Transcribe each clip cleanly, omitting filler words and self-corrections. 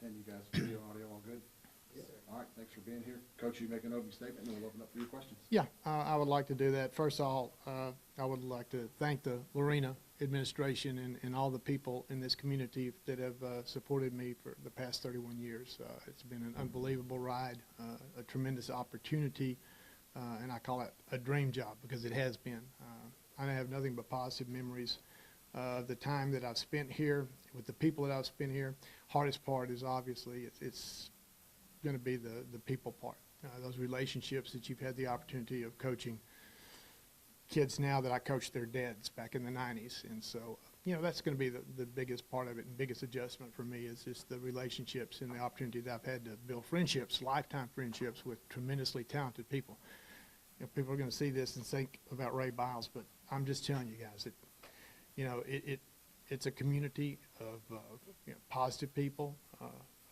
10. You guys, video and audio all good? Yes, sir. All right, thanks for being here. Coach, you make an opening statement, and we'll open up for your questions. Yeah, I would like to do that. First of all, I would like to thank the Lorena administration and all the people in this community that have supported me for the past 31 years. It's been an unbelievable ride, a tremendous opportunity, and I call it a dream job because it has been. I have nothing but positive memories of the time that I've spent here with the people that I've spent here. Hardest part is obviously it's going to be the people part. Those relationships that you've had the opportunity of coaching kids now that I coached their dads back in the 90s. And so, that's going to be the biggest part of it and biggest adjustment for me is just the relationships and the opportunity that I've had to build friendships, lifetime friendships with tremendously talented people. People are going to see this and think about Ray Biles, but I'm just telling you guys that, it's a community of positive people, a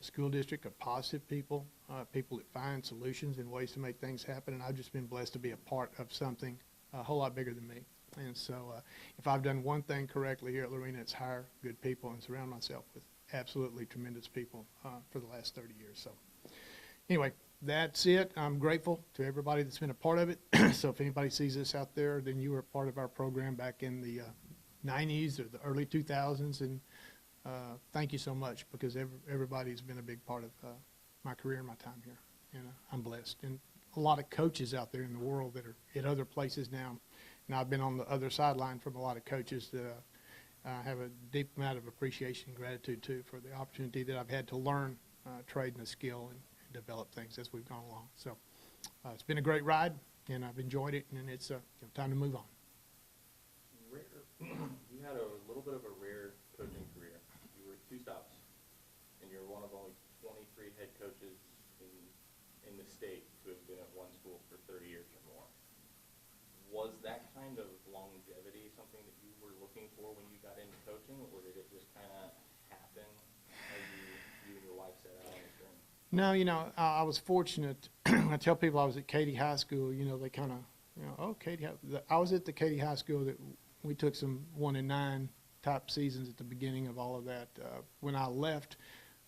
school district of positive people, people that find solutions and ways to make things happen. And I've just been blessed to be a part of something a whole lot bigger than me. And so if I've done one thing correctly here at Lorena, it's hire good people and surround myself with absolutely tremendous people for the last 30 years. So anyway, that's it. I'm grateful to everybody that's been a part of it. So if anybody sees this out there, then you were part of our program back in the 90s or the early 2000s. And thank you so much because everybody's been a big part of my career and my time here. And I'm blessed. And a lot of coaches out there in the world that are at other places now. And I've been on the other sideline from a lot of coaches that have a deep amount of appreciation and gratitude, too, for the opportunity that I've had to learn trade and a skill and develop things as we've gone along. So it's been a great ride, and I've enjoyed it, and it's time to move on. You had a little bit of a rare coaching career. You were 2 stops, and you're one of only 23 head coaches in the state to have been at one school for 30 years or more. Was that kind of longevity something that you were looking for when you got into coaching, or did it just kind of happen as you and your wife set out on this journey? No, I was fortunate. I tell people I was at Katy High School, they kind of, oh, Katy. I was at the Katy High School that we took some 1-9 type seasons at the beginning of all of that. When I left,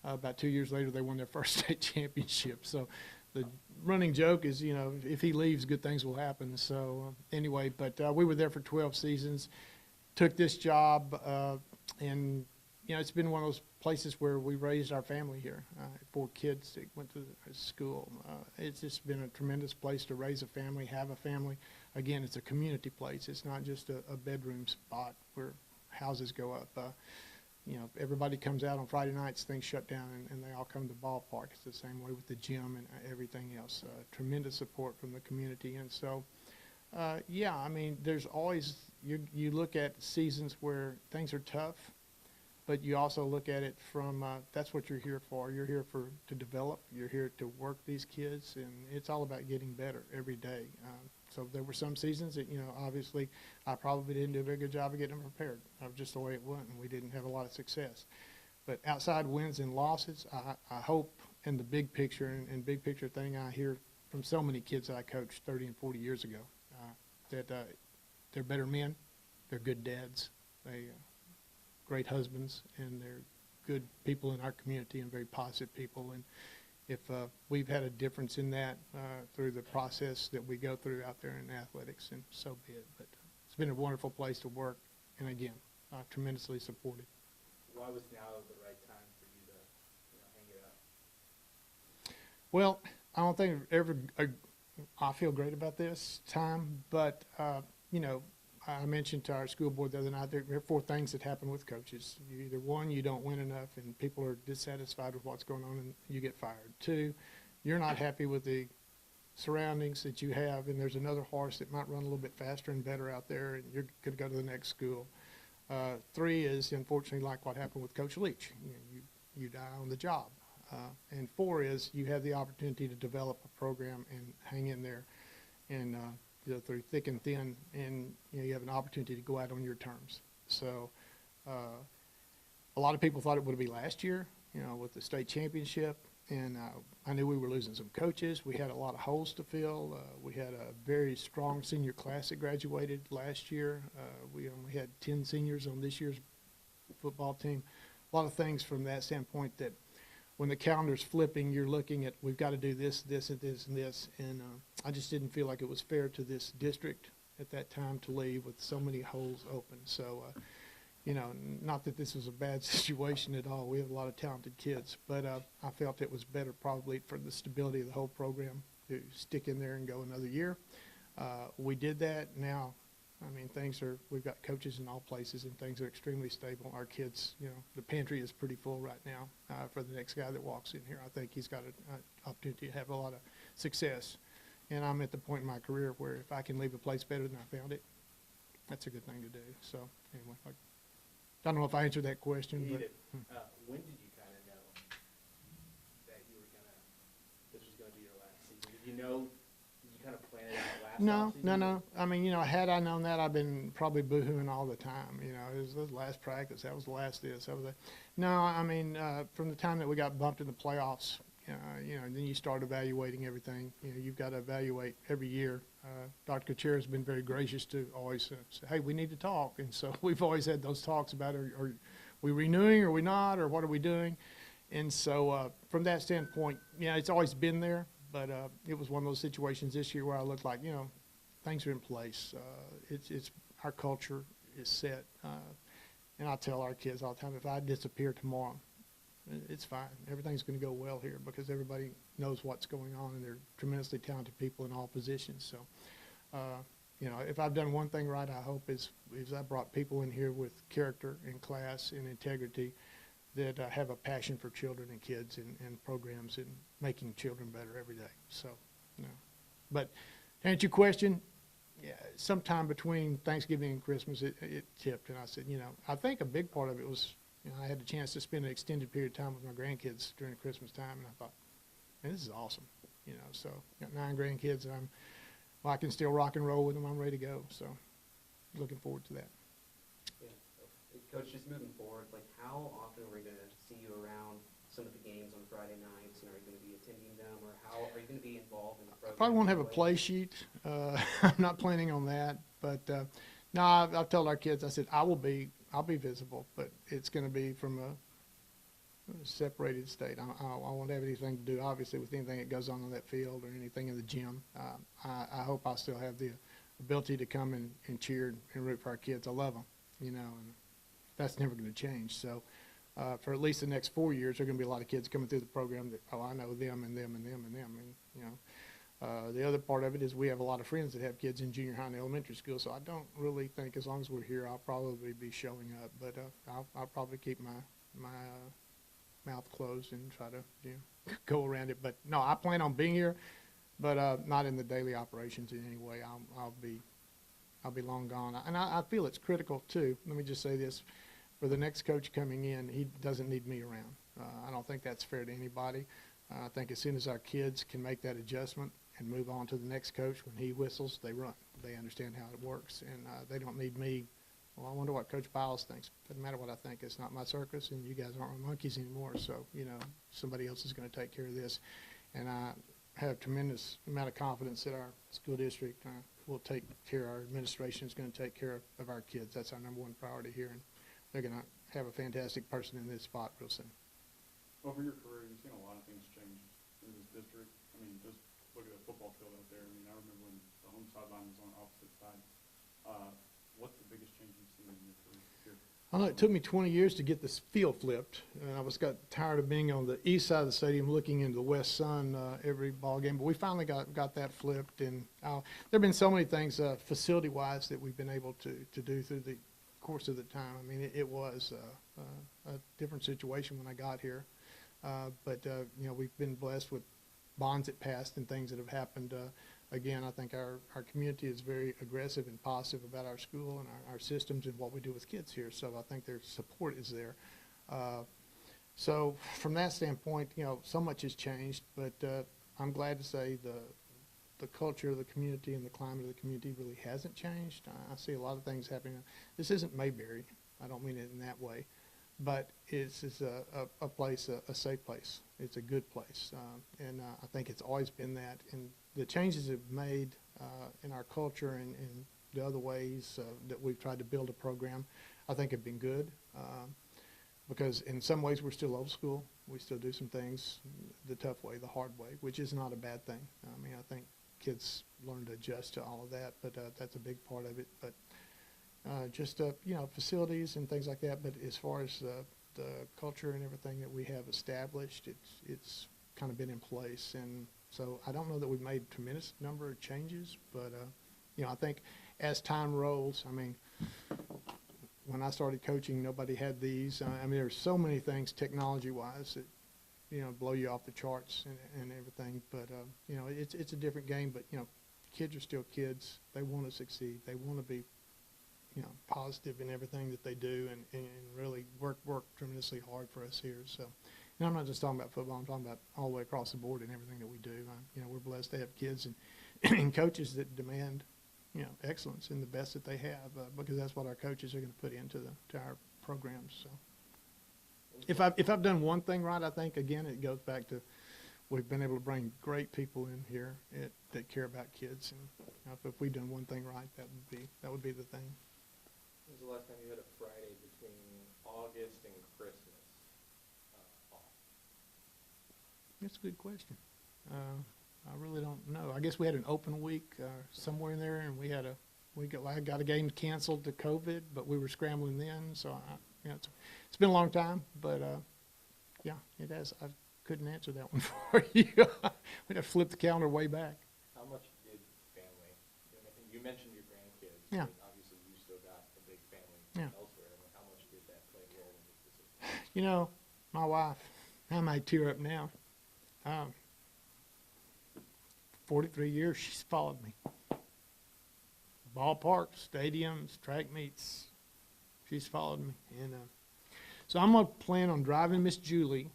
about 2 years later, they won their first state championship. So the running joke is, if he leaves, good things will happen. So anyway, but we were there for 12 seasons, took this job, and, it's been one of those places where we raised our family here. 4 kids that went to school. It's just been a tremendous place to raise a family, have a family. Again, it's a community place. It's not just a bedroom spot where houses go up. Everybody comes out on Friday nights, things shut down, and they all come to the ballpark. It's the same way with the gym and everything else. Tremendous support from the community. And so, there's always, you look at seasons where things are tough, but you also look at it from, that's what you're here for. You're here to develop. You're here to work these kids, and it's all about getting better every day. So there were some seasons that, obviously I probably didn't do a very good job of getting them prepared. That was just the way it went, and we didn't have a lot of success. But outside wins and losses, I hope in the big picture, and big picture thing I hear from so many kids that I coached 30 and 40 years ago, that they're better men, they're good dads, they great husbands, and they're good people in our community and very positive people. And if we've had a difference in that through the process that we go through out there in athletics, and so be it. But it's been a wonderful place to work, and again, tremendously supported. Why was now the right time for you to hang it up? Well, I don't think I feel great about this time, but I mentioned to our school board the other night, there are 4 things that happen with coaches. Either 1, you don't win enough and people are dissatisfied with what's going on and you get fired. 2, you're not happy with the surroundings that you have, and there's another horse that might run a little bit faster and better out there, and you're going to go to the next school. 3 is, unfortunately, like what happened with Coach Leach. You die on the job. And 4 is you have the opportunity to develop a program and hang in there and through thick and thin, and you have an opportunity to go out on your terms. So a lot of people thought it would be last year, with the state championship, and I knew we were losing some coaches. We had a lot of holes to fill. We had a very strong senior class that graduated last year. We only had 10 seniors on this year's football team. A lot of things from that standpoint that when the calendar's flipping, you're looking at, we've got to do this, this, and this, and this. And I just didn't feel like it was fair to this district at that time to leave with so many holes open. So, you know, not that this was a bad situation at all. We have a lot of talented kids, but I felt it was better probably for the stability of the whole program to stick in there and go another year. We did that. Now, I mean, we've got coaches in all places and things are extremely stable. Our kids, you know, the pantry is pretty full right now for the next guy that walks in here. I think he's got an opportunity to have a lot of success. And I'm at the point in my career where if I can leave a place better than I found it, that's a good thing to do. So anyway, I don't know if I answered that question. You But, did. When did you kind of know that you were this was going to be your last season? Did you know, did you kind of plan it out last offseason? No. I mean, you know, had I known that, I've been probably boohooing all the time. You know, it was the last practice. That was the last this. That was that. No, I mean, from the time that we got bumped in the playoffs, you know, and then you start evaluating everything. You know, you've got to evaluate every year. Dr. Kuchera has been very gracious to always say, hey, we need to talk. And so we've always had those talks about, are we renewing, or are we not, or what are we doing? And so from that standpoint, yeah, it's always been there. But it was one of those situations this year where I looked like, you know, things are in place. It's our culture is set. And I tell our kids all the time, if I disappear tomorrow, it's fine. Everything's going to go well here because everybody knows what's going on, and they're tremendously talented people in all positions. So, you know, if I've done one thing right, I hope is I brought people in here with character and class and integrity that have a passion for children and kids and programs and making children better every day. So, you know. But to answer your question, yeah, sometime between Thanksgiving and Christmas, it tipped, and I said, you know, I think a big part of it was, you know, I had the chance to spend an extended period of time with my grandkids during Christmas time, and I thought, man, this is awesome, you know. So, got 9 grandkids, and I can still rock and roll with them. I'm ready to go. So, looking forward to that. Yeah. Coach, just moving forward, like how often are we going to see you around some of the games on Friday nights, and are you going to be attending them, or how are you going to be involved in the program? Probably won't have a play sheet. I'm not planning on that, but no, I've told our kids, I said, I'll be visible, but it's going to be from a separated state. I won't have anything to do, obviously, with anything that goes on that field or anything in the gym. I hope I still have the ability to come and cheer and root for our kids. I love them, you know, and that's never going to change. So for at least the next 4 years, there are going to be a lot of kids coming through the program that, oh, I know them and them and them and them. And, you know, the other part of it is we have a lot of friends that have kids in junior high and elementary school, so I don't really think as long as we're here, I'll probably be showing up. But I'll probably keep my mouth closed and try to, you know, go around it. But no, I plan on being here, but not in the daily operations in any way. I'll be long gone. And I feel it's critical too. Let me just say this: for the next coach coming in, he doesn't need me around. I don't think that's fair to anybody. I think as soon as our kids can make that adjustment and move on to the next coach, when he whistles, they run. They understand how it works, and they don't need me. Well, I wonder what Coach Biles thinks. Doesn't matter what I think. It's not my circus, and you guys aren't my monkeys anymore. So, you know, somebody else is going to take care of this. And I have tremendous amount of confidence that our school district will take care, our administration is going to take care of our kids. That's our number one priority here, and they're going to have a fantastic person in this spot real soon. Over your career, you've seen a lot of things change in this district. I mean, just look at the football field out there. I mean, I remember when the home sideline was on the opposite side. What's the biggest change you've seen in your career here? I know it took me 20 years to get this field flipped, and I got tired of being on the east side of the stadium looking into the west sun every ball game. But we finally got that flipped, and there have been so many things facility-wise that we've been able to do through the course of the time. I mean, it was a different situation when I got here, but you know, we've been blessed with bonds that passed and things that have happened. Again, I think our community is very aggressive and positive about our school and our systems and what we do with kids here. So I think their support is there. So from that standpoint, you know, so much has changed, but I'm glad to say the culture of the community and the climate of the community really hasn't changed. I see a lot of things happening. This isn't Mayberry. I don't mean it in that way. But it's a place, a safe place. It's a good place. And I think it's always been that. And the changes it made in our culture and the other ways that we've tried to build a program, I think have been good. because in some ways we're still old school. We still do some things the tough way, the hard way, which is not a bad thing. I mean, I think kids learn to adjust to all of that, but that's a big part of it. But just you know, facilities and things like that. But as far as the culture and everything that we have established, it's kind of been in place. And so I don't know that we've made a tremendous number of changes, but you know, I think as time rolls, I mean, when I started coaching, nobody had these. I mean, there's so many things technology-wise that, you know, blow you off the charts and everything. But, you know, it's a different game. But, you know, kids are still kids. They want to succeed. They want to be, you know, positive in everything that they do and really work tremendously hard for us here. So, and I'm not just talking about football. I'm talking about all the way across the board and everything that we do. You know, we're blessed to have kids and coaches that demand, you know, excellence in the best that they have, because that's what our coaches are going to put into our programs. So, if I've done one thing right, I think again it goes back to we've been able to bring great people in here that care about kids, and you know, if we've done one thing right, that would be the thing. When was the last time you had a Friday between August and Christmas off? That's a good question. I really don't know. I guess we had an open week somewhere in there, and I got a game canceled to COVID, but we were scrambling then. So you know, it's been a long time, but yeah, it has. I couldn't answer that one for you. We'd have to flip the calendar way back. How much did family? You mentioned your grandkids. Yeah. But obviously, you still got a big family Yeah. elsewhere. I mean, how much did that play a role in this decision? You know, my wife, I might tear up now. 43 years she's followed me. Ballparks, stadiums, track meets, she's followed me. And so I'm going to plan on driving Miss Julie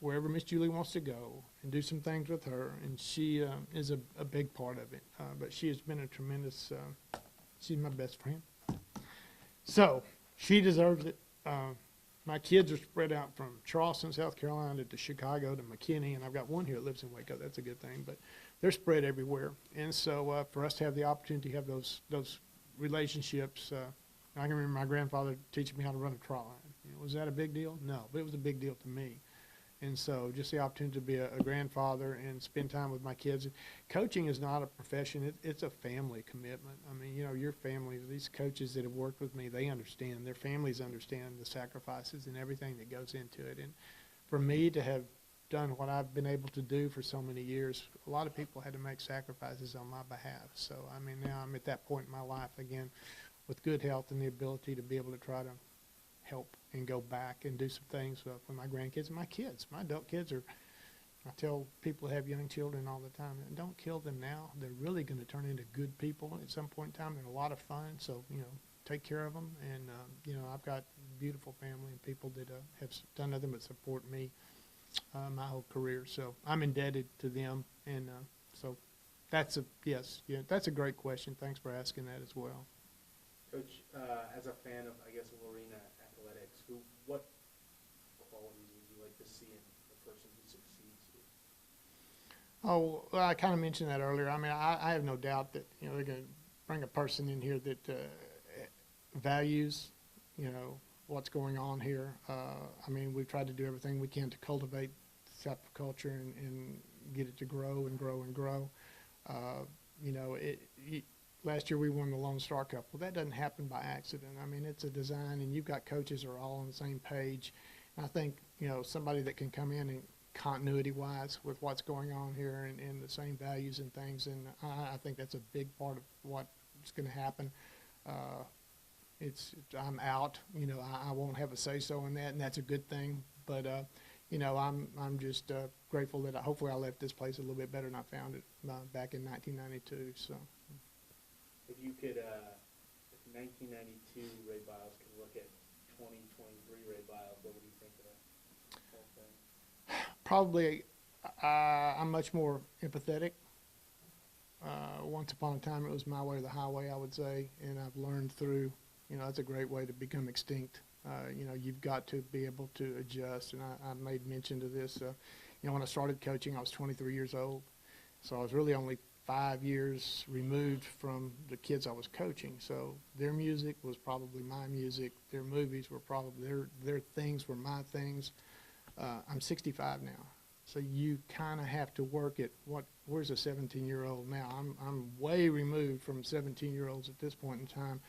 wherever Miss Julie wants to go and do some things with her. And she is a big part of it. But she has been a tremendous, she's my best friend. So she deserves it. My kids are spread out from Charleston, South Carolina to Chicago to McKinney, and I've got one here that lives in Waco. That's a good thing, but they're spread everywhere. And so for us to have the opportunity to have those relationships, I can remember my grandfather teaching me how to run a trolley. You know, was that a big deal? No, but it was a big deal to me. And so just the opportunity to be a grandfather and spend time with my kids. Coaching is not a profession. It's a family commitment. I mean, you know, your family, these coaches that have worked with me, they understand. Their families understand the sacrifices and everything that goes into it. And for me to have done what I've been able to do for so many years, a lot of people had to make sacrifices on my behalf. So, I mean, now I'm at that point in my life, again, with good health and the ability to be able to try to help and go back and do some things for my grandkids and my kids. My adult kids are, I tell people who have young children all the time, don't kill them now. They're really going to turn into good people at some point in time. They're a lot of fun, so, you know, take care of them. And, you know, I've got a beautiful family and people that have done nothing but support me my whole career. So I'm indebted to them. And so that's that's a great question. Thanks for asking that as well. Coach, as a fan of, I guess, Lorena athletics, what qualities would you like to see in a person who succeeds here? Oh, well, I kind of mentioned that earlier. I mean, I have no doubt that, you know, they're going to bring a person in here that values, you know, what's going on here. I mean, we've tried to do everything we can to cultivate this type of culture and get it to grow and grow and grow. You know, last year we won the Lone Star Cup. Well, that doesn't happen by accident. I mean, it's a design, and you've got coaches who are all on the same page. And I think, you know, somebody that can come in and continuity-wise with what's going on here and the same values and things, and I think that's a big part of what's going to happen. I'm out. You know, I won't have a say-so in that, and that's a good thing. But you know, I'm just grateful that hopefully I left this place a little bit better than I found it back in 1992. So. If you could, if 1992 Ray Biles could look at 2023 Ray Biles, what would you think of that whole thing? Probably, I'm much more empathetic. Once upon a time, it was my way or the highway, I would say, and I've learned through, you know, that's a great way to become extinct. You know, you've got to be able to adjust, and I made mention to this. You know, when I started coaching, I was 23 years old, so I was really only 5 years removed from the kids I was coaching. So their music was probably my music. Their movies were probably, their things were my things. I'm 65 now. So you kind of have to work at where's a 17-year-old now? I'm way removed from 17-year-olds at this point in time.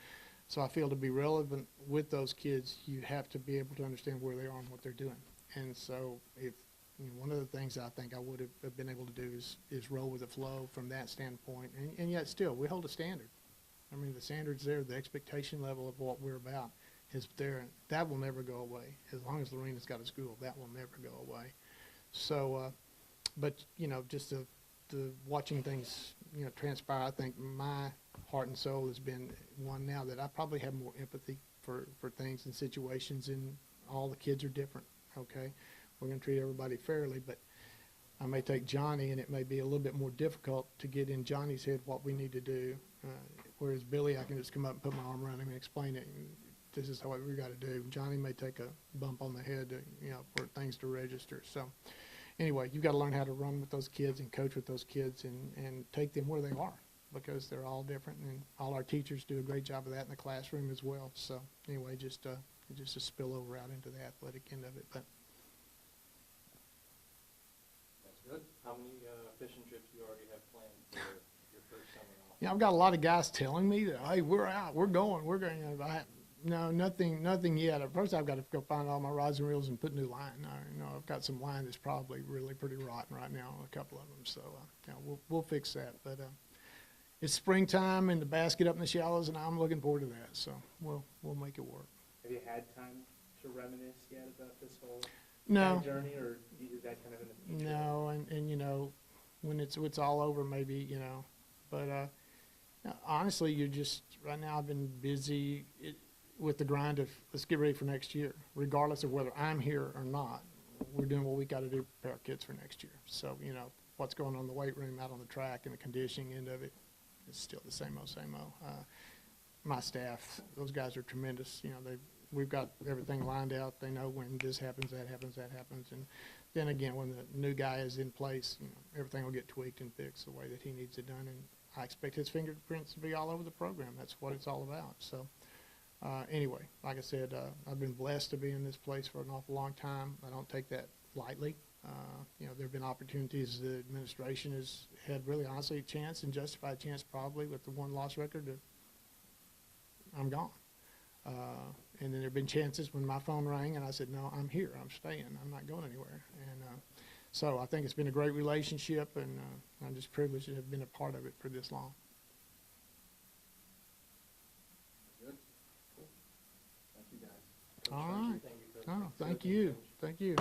So I feel to be relevant with those kids, you have to be able to understand where they are and what they're doing. And so one of the things I think I would have been able to do is roll with the flow from that standpoint. And yet still, we hold a standard. I mean, the standard's there, the expectation level of what we're about is there. That will never go away. As long as Lorena's got a school, that will never go away. So, but, just the watching things, transpire, I think my heart and soul has been one now that I probably have more empathy for things and situations, and all the kids are different, okay? We're going to treat everybody fairly, but I may take Johnny, and it may be a little bit more difficult to get in Johnny's head what we need to do, whereas Billy, I can just come up and put my arm around him and explain it. And this is what we got to do. Johnny may take a bump on the head, for things to register. So anyway, you've got to learn how to run with those kids and coach with those kids and take them where they are, because they're all different, and all our teachers do a great job of that in the classroom as well. So anyway, just a spillover out into the athletic end of it. But That's good. How many fishing trips do you already have planned for your first summer off? I've got a lot of guys telling me that, hey, we're out, we're going. No, nothing yet. At first, I've got to go find all my rods and reels and put new line. I've got some line that's probably really pretty rotten right now on a couple of them. So, we'll fix that. But it's springtime and the basket up in the shallows, and I'm looking forward to that. So we'll make it work. Have you had time to reminisce yet about this whole No, journey, or is that kind of in the future? no, and when it's all over, maybe But honestly, you're just right now. I've been busy with the grind of let's get ready for next year, regardless of whether I'm here or not. We're doing what we got to do to prepare our kids for next year. So what's going on in the weight room, out on the track, and the conditioning end of it is still the same old. My staff, those guys are tremendous. We've got everything lined out. They know when this happens, that happens, and then again, when the new guy is in place, everything will get tweaked and fixed the way that he needs it done. And I expect his fingerprints to be all over the program. That's what it's all about. So. Anyway, like I said, I've been blessed to be in this place for an awful long time. I don't take that lightly. There have been opportunities the administration has had really honestly a chance and justified chance probably with the one-loss record that I'm gone. And then there have been chances when my phone rang and I said, no, I'm here. I'm staying. I'm not going anywhere. And so I think it's been a great relationship, and I'm just privileged to have been a part of it for this long. Good. Cool. Thank you, guys. All right. Thank you, Coach. Oh, thank you. Thank you.